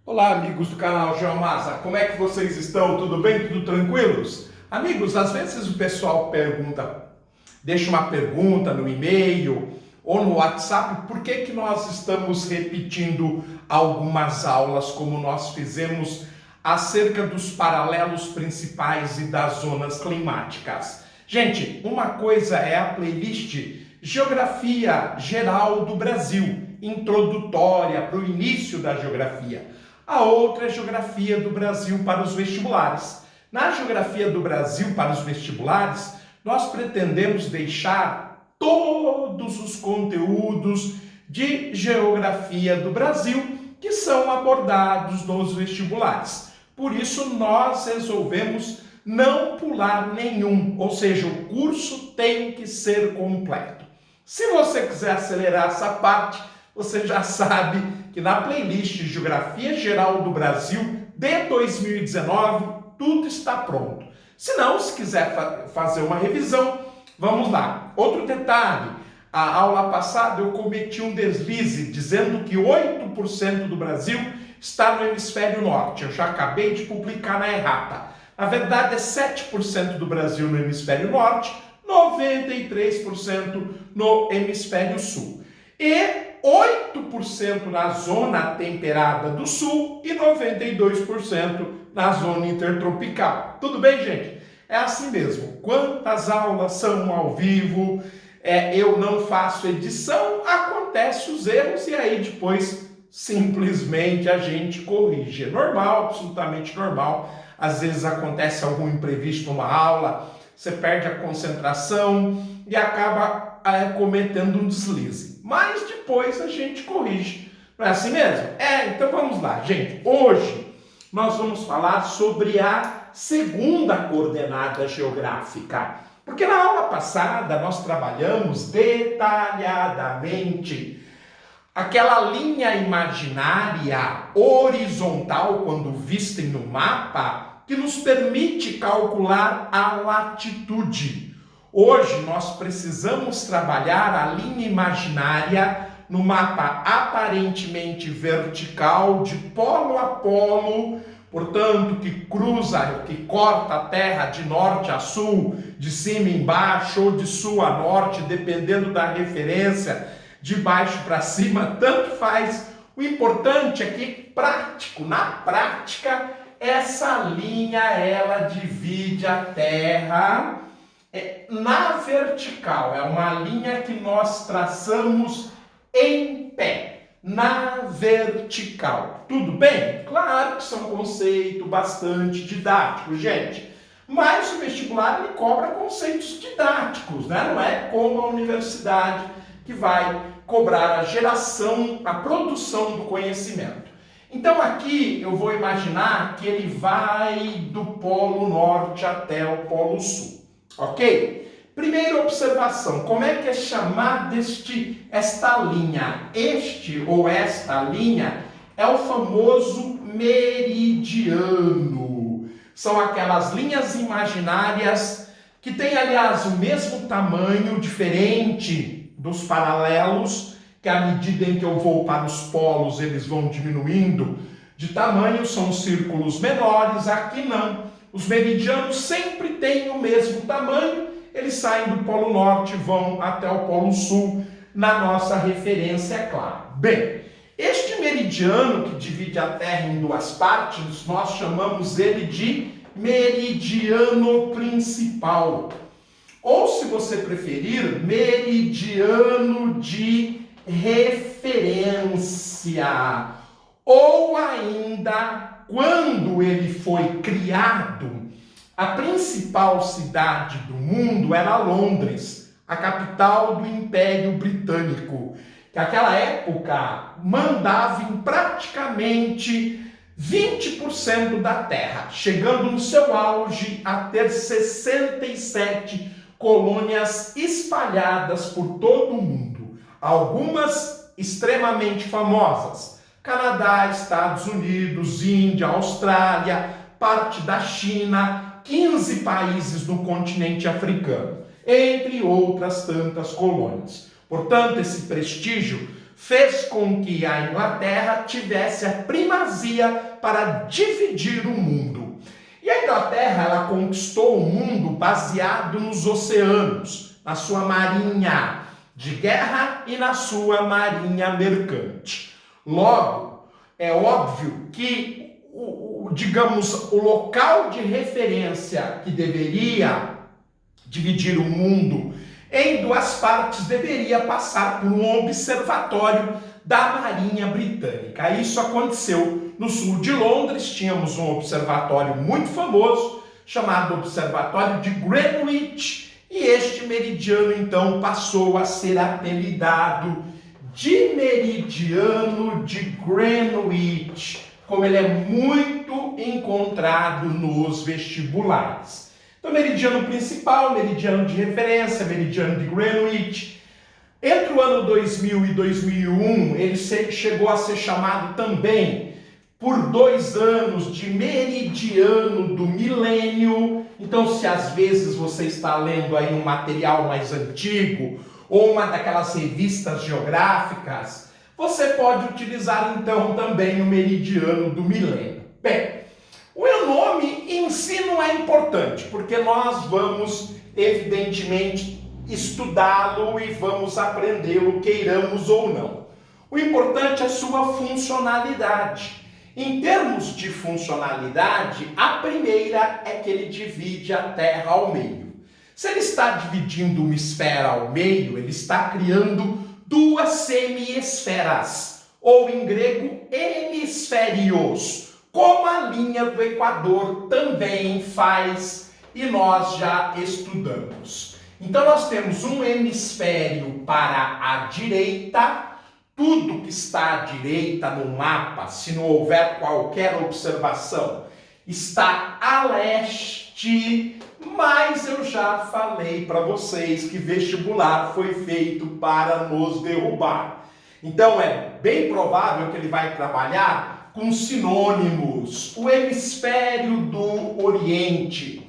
Olá, amigos do canal Geomasa, como é que vocês estão? Tudo bem? Tudo tranquilos? Amigos, às vezes o pessoal pergunta, deixa uma pergunta no e-mail ou no WhatsApp, por que nós estamos repetindo algumas aulas como nós fizemos acerca dos paralelos principais e das zonas climáticas? Gente, uma coisa é a playlist Geografia Geral do Brasil, introdutória para o início da geografia. A outra é Geografia do Brasil para os vestibulares. Na Geografia do Brasil para os vestibulares, nós pretendemos deixar todos os conteúdos de Geografia do Brasil que são abordados nos vestibulares. Por isso, nós resolvemos não pular nenhum, ou seja, o curso tem que ser completo. Se você quiser acelerar essa parte, você já sabe que na playlist Geografia Geral do Brasil de 2019, tudo está pronto. Se não, se quiser fazer uma revisão, vamos lá. Outro detalhe, a aula passada eu cometi um deslize dizendo que 8% do Brasil está no hemisfério norte. Eu já acabei de publicar na errata. Na verdade é 7% do Brasil no hemisfério norte, 93% no hemisfério sul. E 8% na zona temperada do sul e 92% na zona intertropical. Tudo bem, gente? É assim mesmo. Quantas aulas são ao vivo, eu não faço edição, acontecem os erros e aí depois simplesmente a gente corrige. É normal, absolutamente normal. Às vezes acontece algum imprevisto numa aula, você perde a concentração e acaba cometendo um deslize. Mas depois a gente corrige. Não é assim mesmo? Então vamos lá, gente. Hoje nós vamos falar sobre a segunda coordenada geográfica. Porque na aula passada nós trabalhamos detalhadamente aquela linha imaginária horizontal, quando vista no mapa, que nos permite calcular a latitude. Hoje nós precisamos trabalhar a linha imaginária no mapa aparentemente vertical, de polo a polo, portanto, que cruza, que corta a Terra de norte a sul, de cima embaixo ou de sul a norte, dependendo da referência, de baixo para cima, tanto faz. O importante é que na prática, essa linha ela divide a Terra na vertical. É uma linha que nós traçamos em pé, na vertical. Tudo bem? Claro que isso é um conceito bastante didático, gente. Mas o vestibular ele cobra conceitos didáticos, né? Não é como a universidade que vai cobrar a geração, a produção do conhecimento. Então aqui eu vou imaginar que ele vai do Polo Norte até o Polo Sul, ok? Primeira observação, como é que é chamada esta linha? Esta linha é o famoso meridiano. São aquelas linhas imaginárias que têm, aliás, o mesmo tamanho, diferente dos paralelos, que à medida em que eu vou para os polos, eles vão diminuindo de tamanho, são círculos menores. Aqui não. Os meridianos sempre têm o mesmo tamanho, eles saem do Polo Norte e vão até o Polo Sul, na nossa referência, é claro. Bem, este meridiano que divide a Terra em duas partes, nós chamamos ele de meridiano principal. Ou, se você preferir, meridiano de referência. Ou ainda, quando ele foi criado, a principal cidade do mundo era Londres, a capital do Império Britânico, que naquela época mandava em praticamente 20% da Terra, chegando no seu auge a ter 67 colônias espalhadas por todo o mundo, algumas extremamente famosas: Canadá, Estados Unidos, Índia, Austrália, parte da China, 15 países no continente africano, entre outras tantas colônias. Portanto, esse prestígio fez com que a Inglaterra tivesse a primazia para dividir o mundo. E a Inglaterra, ela conquistou o mundo baseado nos oceanos, na sua marinha de guerra e na sua marinha mercante. Logo, é óbvio que, digamos, o local de referência que deveria dividir o mundo em duas partes deveria passar por um observatório da Marinha Britânica. Isso aconteceu no sul de Londres. Tínhamos um observatório muito famoso chamado Observatório de Greenwich, e este meridiano então passou a ser apelidado de Meridiano de Greenwich, como ele é muito encontrado nos vestibulares. Então, meridiano principal, meridiano de referência, meridiano de Greenwich. Entre o ano 2000 e 2001, ele chegou a ser chamado também, por 2 anos, de meridiano do milênio. Então, se às vezes você está lendo aí um material mais antigo, ou uma daquelas revistas geográficas, você pode utilizar então também o meridiano do milênio. Bem, o meu nome em si não é importante, porque nós vamos, evidentemente, estudá-lo e vamos aprendê-lo, queiramos ou não. O importante é a sua funcionalidade. Em termos de funcionalidade, a primeira é que ele divide a Terra ao meio. Se ele está dividindo uma esfera ao meio, ele está criando 2 semi-esferas, ou em grego, hemisférios, como a linha do Equador também faz e nós já estudamos. Então nós temos um hemisfério para a direita. Tudo que está à direita no mapa, se não houver qualquer observação, está a leste, mas eu já falei para vocês que vestibular foi feito para nos derrubar. Então é bem provável que ele vai trabalhar com sinônimos: o hemisfério do Oriente,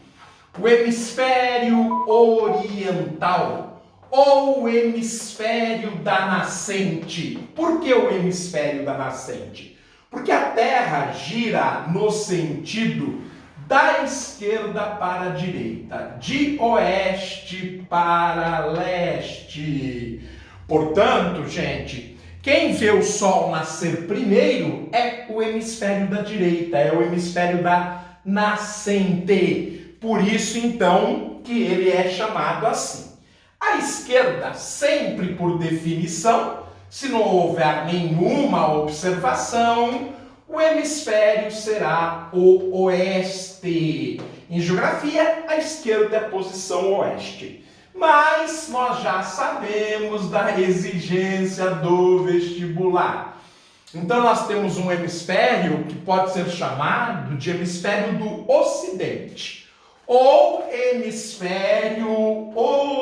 o hemisfério oriental, ou o hemisfério da nascente. Por que o hemisfério da nascente? Porque a Terra gira no sentido da esquerda para a direita, de oeste para leste. Portanto, gente, quem vê o Sol nascer primeiro é o hemisfério da direita, é o hemisfério da nascente. Por isso, então, que ele é chamado assim. A esquerda, sempre por definição, se não houver nenhuma observação, o hemisfério será o oeste. Em geografia, a esquerda é a posição oeste. Mas nós já sabemos da exigência do vestibular. Então nós temos um hemisfério que pode ser chamado de hemisfério do ocidente, ou hemisfério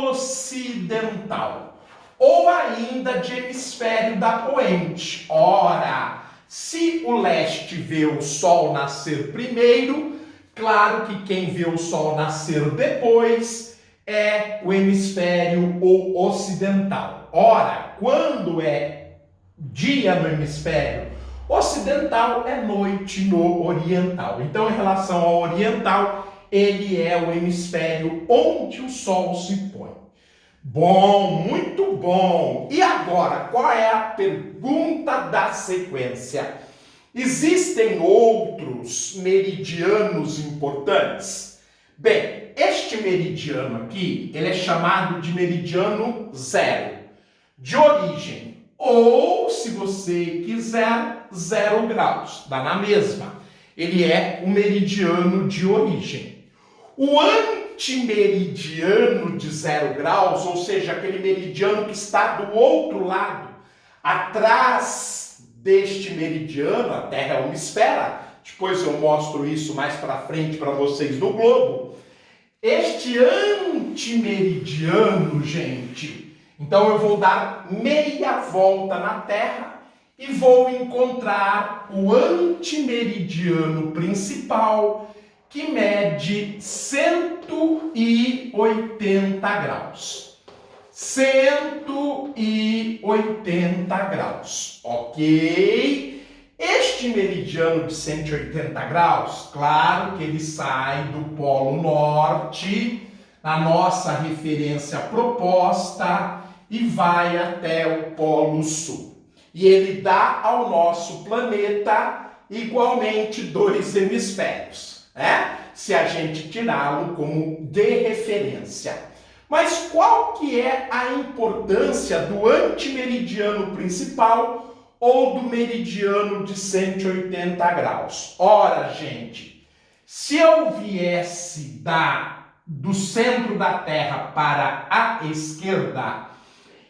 ocidental, ou ainda de hemisfério da poente. Ora, se o leste vê o Sol nascer primeiro, claro que quem vê o Sol nascer depois é o hemisfério ocidental. Ora, quando é dia no hemisfério ocidental, é noite no oriental. Então, em relação ao oriental, ele é o hemisfério onde o Sol se põe. Bom, muito bom. E agora, qual é a pergunta da sequência? Existem outros meridianos importantes? Bem, este meridiano aqui, ele é chamado de meridiano zero, de origem, ou, se você quiser, 0 graus, dá na mesma. Ele é o meridiano de origem. O antimeridiano de 0 graus, ou seja, aquele meridiano que está do outro lado, atrás deste meridiano, a Terra é uma esfera, depois eu mostro isso mais para frente para vocês no globo. Este antimeridiano, gente, então eu vou dar meia volta na Terra e vou encontrar o antimeridiano principal, que mede 180 graus. 180 graus, ok? Este meridiano de 180 graus, claro que ele sai do Polo Norte, na nossa referência proposta, e vai até o Polo Sul. E ele dá ao nosso planeta igualmente 2 hemisférios, né? Se a gente tirá-lo como de referência. Mas qual que é a importância do antimeridiano principal ou do meridiano de 180 graus? Ora, gente, se eu viesse do centro da Terra para a esquerda,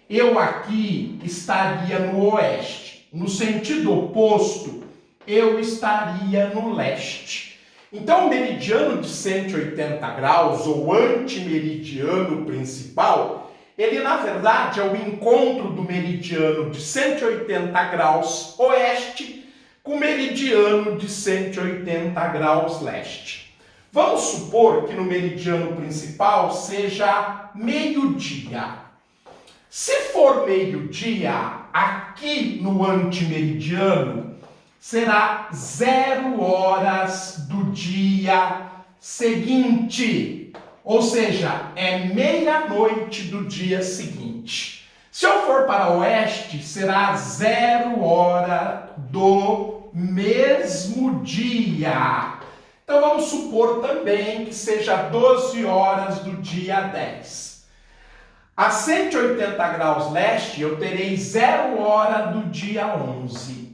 eu aqui estaria no oeste. No sentido oposto, eu estaria no leste. Então, o meridiano de 180 graus, ou antimeridiano principal, ele, na verdade, é o encontro do meridiano de 180 graus oeste com o meridiano de 180 graus leste. Vamos supor que no meridiano principal seja meio-dia. Se for meio-dia, aqui no antimeridiano, será 0 horas do dia seguinte. Ou seja, é meia-noite do dia seguinte. Se eu for para o oeste, será 0 hora do mesmo dia. Então vamos supor também que seja 12 horas do dia 10. A 180 graus leste, eu terei 0 hora do dia 11.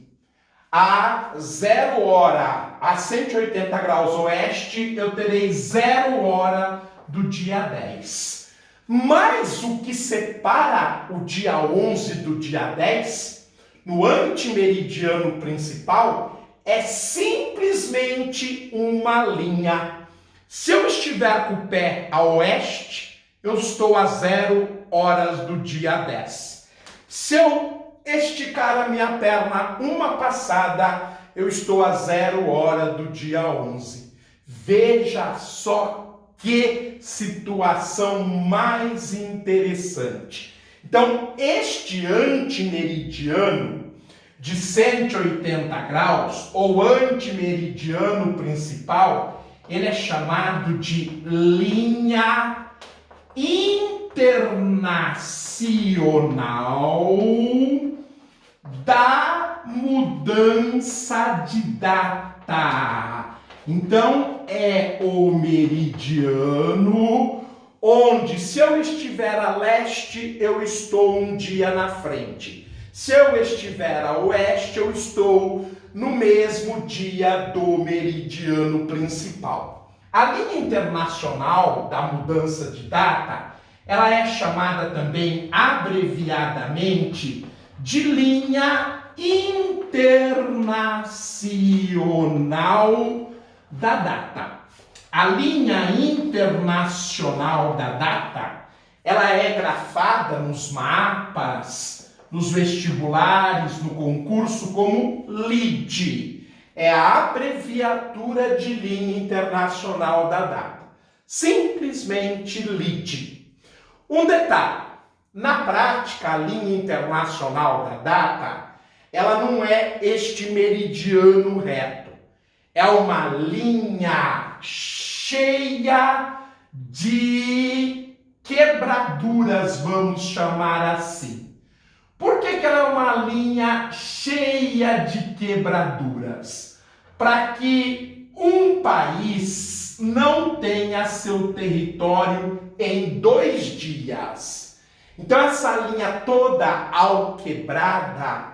A 0 hora, a 180 graus oeste, eu terei 0 hora do dia 10. Mas o que separa o dia 11 do dia 10, no antimeridiano principal, é simplesmente uma linha. Se eu estiver com o pé a oeste, eu estou a 0 horas do dia 10. Se eu esticar a minha perna uma passada, eu estou a 0 hora do dia 11. Veja só que situação mais interessante. Então, este antimeridiano de 180 graus, ou antimeridiano principal, ele é chamado de linha internacional da mudança de data. Então, é o meridiano onde, se eu estiver a leste, eu estou um dia na frente. Se eu estiver a oeste, eu estou no mesmo dia do meridiano principal. A linha internacional da mudança de data, ela é chamada também abreviadamente de linha internacional da data. A linha internacional da data, ela é grafada nos mapas, nos vestibulares, no concurso como LID. É a abreviatura de linha internacional da data. Simplesmente LID. Um detalhe, na prática, a linha internacional da data, ela não é este meridiano reto. É uma linha cheia de quebraduras, vamos chamar assim. Por que ela é uma linha cheia de quebraduras? Para que um país não tenha seu território em 2 dias. Então essa linha toda alquebrada,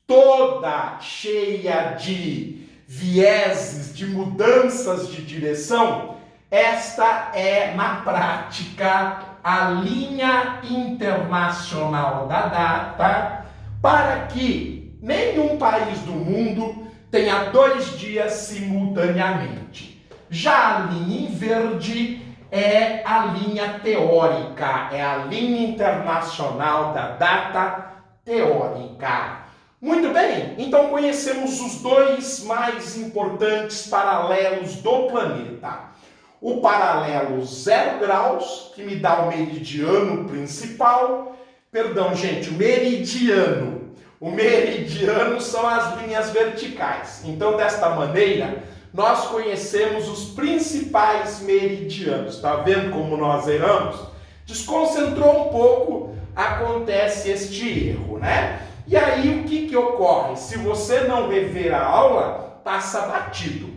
toda cheia de vieses, de mudanças de direção, esta é, na prática, a linha internacional da data, para que nenhum país do mundo tenha 2 dias simultaneamente. Já a linha em verde é a linha teórica, é a linha internacional da data teórica. Muito bem, então conhecemos os 2 mais importantes paralelos do planeta. o paralelo 0 graus, que me dá o meridiano principal. Perdão, gente, o meridiano. O meridiano são as linhas verticais. Então, desta maneira, nós conhecemos os principais meridianos. Está vendo como nós erramos? Desconcentrou um pouco, acontece este erro, né? E aí, o que ocorre? Se você não rever a aula, passa batido.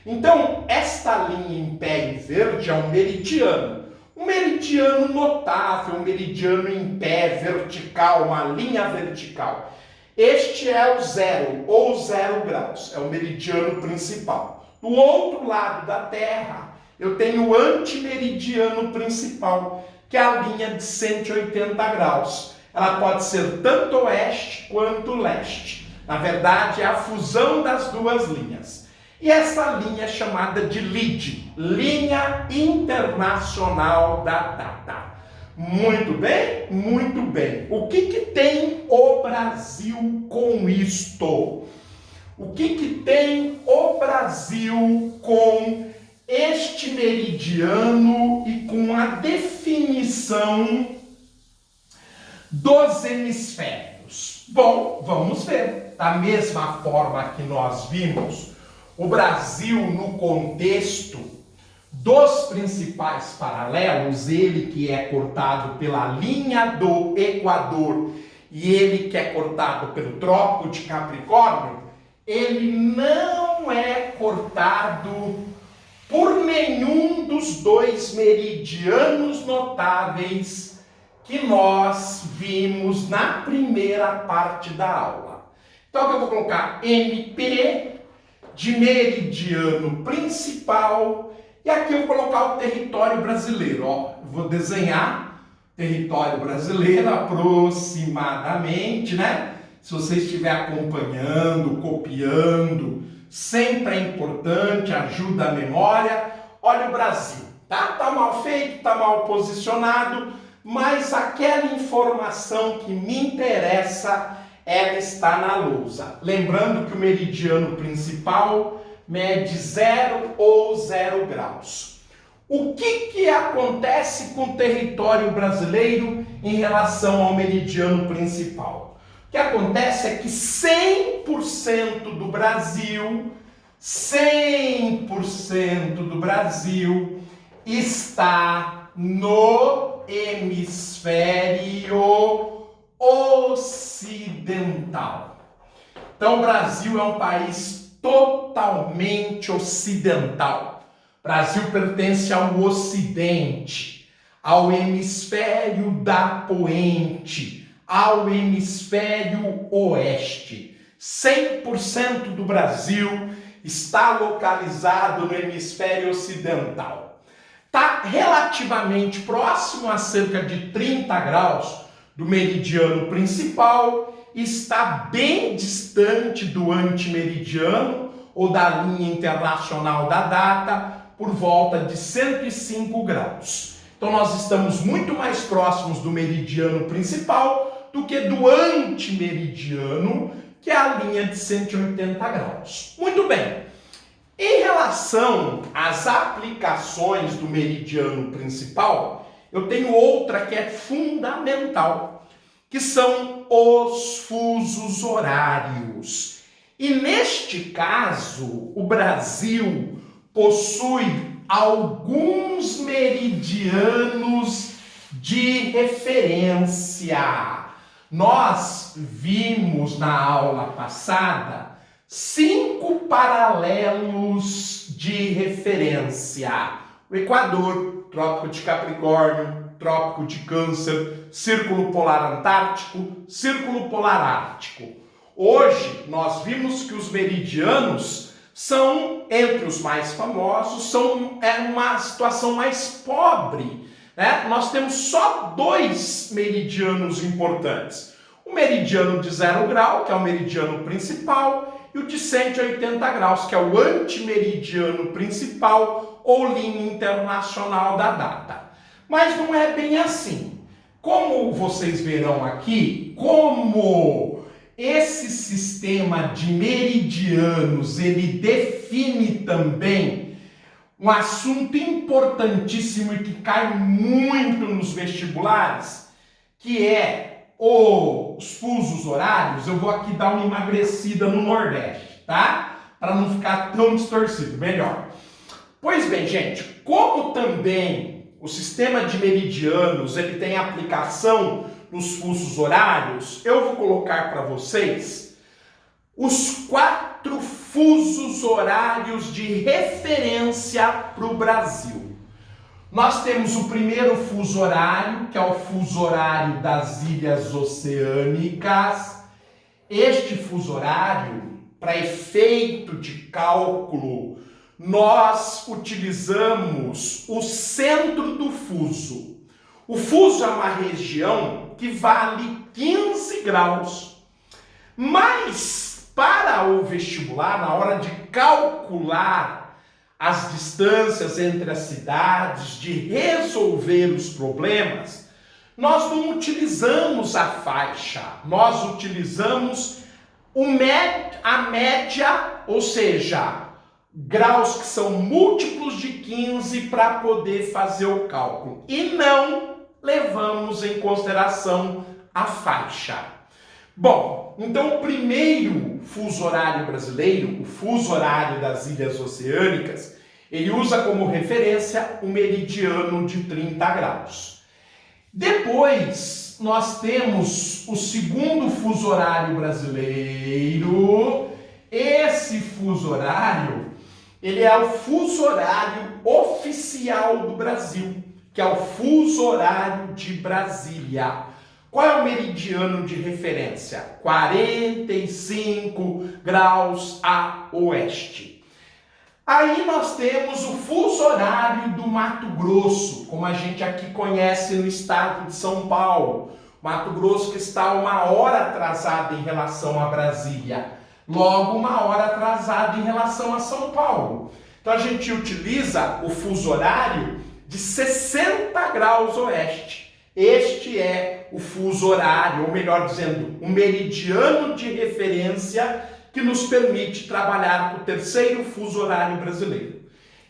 Então, esta linha em pé em verde é um meridiano. Um meridiano notável, um meridiano em pé, vertical, uma linha vertical. Este é o 0, ou 0 graus, é o meridiano principal. Do outro lado da Terra, eu tenho o antimeridiano principal, que é a linha de 180 graus. Ela pode ser tanto oeste quanto leste. Na verdade, é a fusão das duas linhas. E essa linha é chamada de LID, Linha Internacional da Data. Muito bem, muito bem. O que tem o Brasil com isto? O que tem o Brasil com este meridiano e com a definição dos hemisférios? Bom, vamos ver. Da mesma forma que nós vimos o Brasil no contexto dos principais paralelos, ele que é cortado pela linha do Equador e ele que é cortado pelo Trópico de Capricórnio, ele não é cortado por nenhum dos dois meridianos notáveis que nós vimos na primeira parte da aula. Então eu vou colocar MP de meridiano principal, e aqui eu vou colocar o território brasileiro. Ó, eu vou desenhar território brasileiro aproximadamente, né? Se você estiver acompanhando, copiando, sempre é importante, ajuda a memória. Olha o Brasil, tá? Tá mal feito, tá mal posicionado, mas aquela informação que me interessa, ela está na lousa. Lembrando que o meridiano principal mede 0 ou 0 graus. O que acontece com o território brasileiro em relação ao meridiano principal? O que acontece é que 100% do Brasil, 100% do Brasil está no hemisfério ocidental. Então, o Brasil é um país totalmente ocidental. O Brasil pertence ao Ocidente, ao hemisfério da poente, ao hemisfério oeste. 100% do Brasil está localizado no hemisfério ocidental. Está relativamente próximo, a cerca de 30 graus, do meridiano principal, está bem distante do antimeridiano ou da linha internacional da data, por volta de 105 graus. Então nós estamos muito mais próximos do meridiano principal do que do antimeridiano, que é a linha de 180 graus. Muito bem. Em relação às aplicações do meridiano principal, eu tenho outra que é fundamental, que são os fusos horários. E neste caso, o Brasil possui alguns meridianos de referência. Nós vimos na aula passada 5 paralelos de referência: o Equador, Trópico de Capricórnio, Trópico de Câncer, Círculo Polar Antártico, Círculo Polar Ártico. Hoje nós vimos que os meridianos são, entre os mais famosos, é uma situação mais pobre, né? Nós temos só 2 meridianos importantes. O meridiano de 0 grau, que é o meridiano principal, e o de 180 graus, que é o antimeridiano principal ou linha internacional da data. Mas não é bem assim. Como vocês verão aqui, como esse sistema de meridianos, ele define também um assunto importantíssimo e que cai muito nos vestibulares, que é os fusos horários. Eu vou aqui dar uma emagrecida no Nordeste, tá? Para não ficar tão distorcido, melhor. Pois bem, gente, como também o sistema de meridianos ele tem aplicação nos fusos horários, eu vou colocar para vocês os 4 fusos horários de referência para o Brasil. Nós temos o primeiro fuso horário, que é o fuso horário das Ilhas Oceânicas. Este fuso horário, para efeito de cálculo, nós utilizamos o centro do fuso. O fuso é uma região que vale 15 graus. Mas, para o vestibular, na hora de calcular as distâncias entre as cidades, de resolver os problemas, nós não utilizamos a faixa, nós utilizamos a média, ou seja, graus que são múltiplos de 15 para poder fazer o cálculo. E não levamos em consideração a faixa. Bom, então o primeiro fuso horário brasileiro, o fuso horário das Ilhas Oceânicas, ele usa como referência o meridiano de 30 graus. Depois, nós temos o segundo fuso horário brasileiro. Esse fuso horário, ele é o fuso horário oficial do Brasil, que é o fuso horário de Brasília. Qual é o meridiano de referência? 45 graus a oeste. Aí nós temos o fuso horário do Mato Grosso, como a gente aqui conhece no estado de São Paulo. Mato Grosso que está 1 hora atrasado em relação a Brasília, logo 1 hora atrasado em relação a São Paulo. Então a gente utiliza o fuso horário de 60 graus oeste. Este é o fuso horário, ou melhor dizendo, o meridiano de referência que nos permite trabalhar com o terceiro fuso horário brasileiro.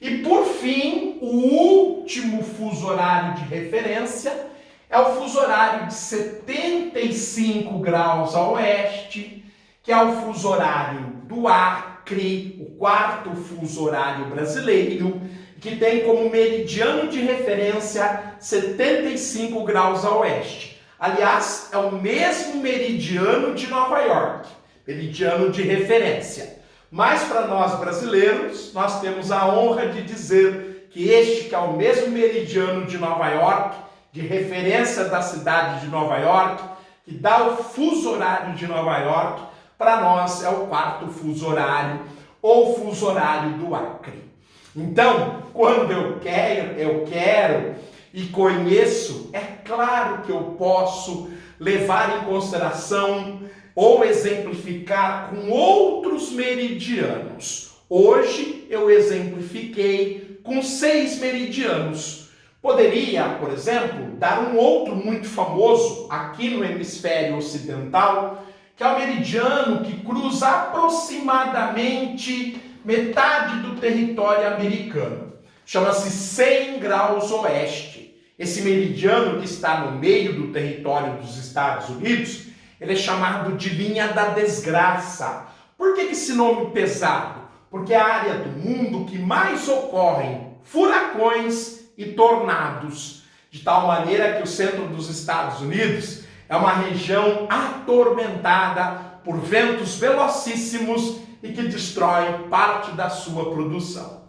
E por fim, o último fuso horário de referência é o fuso horário de 75 graus a oeste, que é o fuso horário do Acre, o 4º fuso horário brasileiro, que tem como meridiano de referência 75 graus a oeste. Aliás, é o mesmo meridiano de Nova York, meridiano de referência. Mas para nós brasileiros, nós temos a honra de dizer que este que é o mesmo meridiano de Nova York, de referência da cidade de Nova York, que dá o fuso horário de Nova York, para nós é o 4º fuso horário, ou fuso horário do Acre. Então, quando eu quero e conheço, é claro que eu posso levar em consideração ou exemplificar com outros meridianos. Hoje eu exemplifiquei com 6 meridianos. Poderia, por exemplo, dar um outro muito famoso aqui no hemisfério ocidental, que é o meridiano que cruza aproximadamente metade do território americano. Chama-se 100 graus oeste. Esse meridiano que está no meio do território dos Estados Unidos, ele é chamado de linha da desgraça. Por que esse nome pesado? Porque é a área do mundo que mais ocorrem furacões e tornados, de tal maneira que o centro dos Estados Unidos é uma região atormentada por ventos velocíssimos e que destrói parte da sua produção.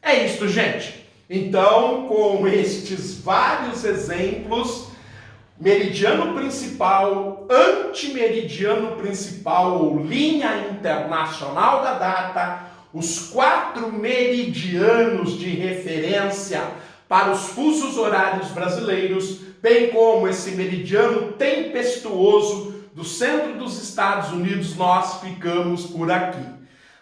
É isto, gente. Então, com estes vários exemplos, meridiano principal, antimeridiano principal ou linha internacional da data, os 4 meridianos de referência para os fusos horários brasileiros, bem como esse meridiano tempestuoso do centro dos Estados Unidos, nós ficamos por aqui.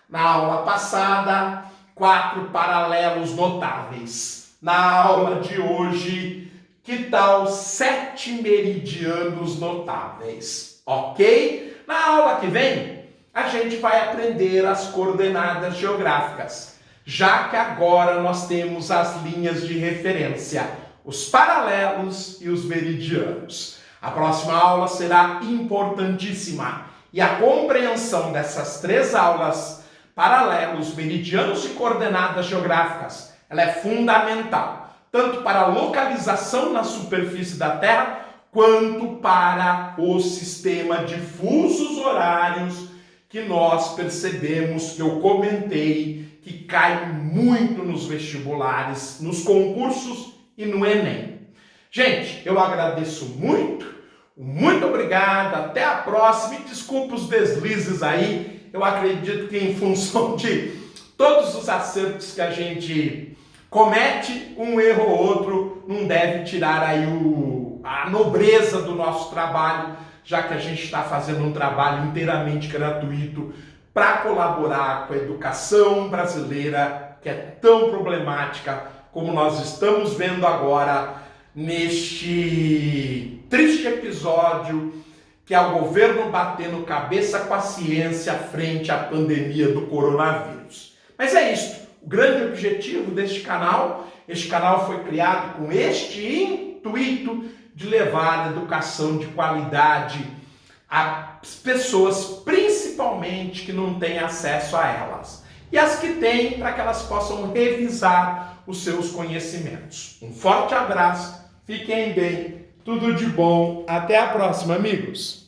Na aula passada, 4 paralelos notáveis. Na aula de hoje, que tal 7 meridianos notáveis? Ok? Na aula que vem, a gente vai aprender as coordenadas geográficas. já que agora nós temos as linhas de referência, os paralelos e os meridianos. A próxima aula será importantíssima e a compreensão dessas 3 aulas, paralelos, meridianos e coordenadas geográficas, ela é fundamental, tanto para a localização na superfície da Terra, quanto para o sistema de fusos horários que nós percebemos, que eu comentei, que cai muito nos vestibulares, nos concursos e no Enem. Gente, eu agradeço muito obrigado, até a próxima e desculpa os deslizes aí, eu acredito que em função de todos os acertos que a gente comete, um erro ou outro não deve tirar aí a nobreza do nosso trabalho, já que a gente está fazendo um trabalho inteiramente gratuito para colaborar com a educação brasileira, que é tão problemática, como nós estamos vendo agora neste triste episódio, que é o governo batendo cabeça com a ciência frente à pandemia do coronavírus. Mas é isso. O grande objetivo deste canal, este canal foi criado com este intuito de levar a educação de qualidade às pessoas, principalmente que não têm acesso a elas. E as que têm, para que elas possam revisar os seus conhecimentos. Um forte abraço, fiquem bem, tudo de bom, até a próxima, amigos!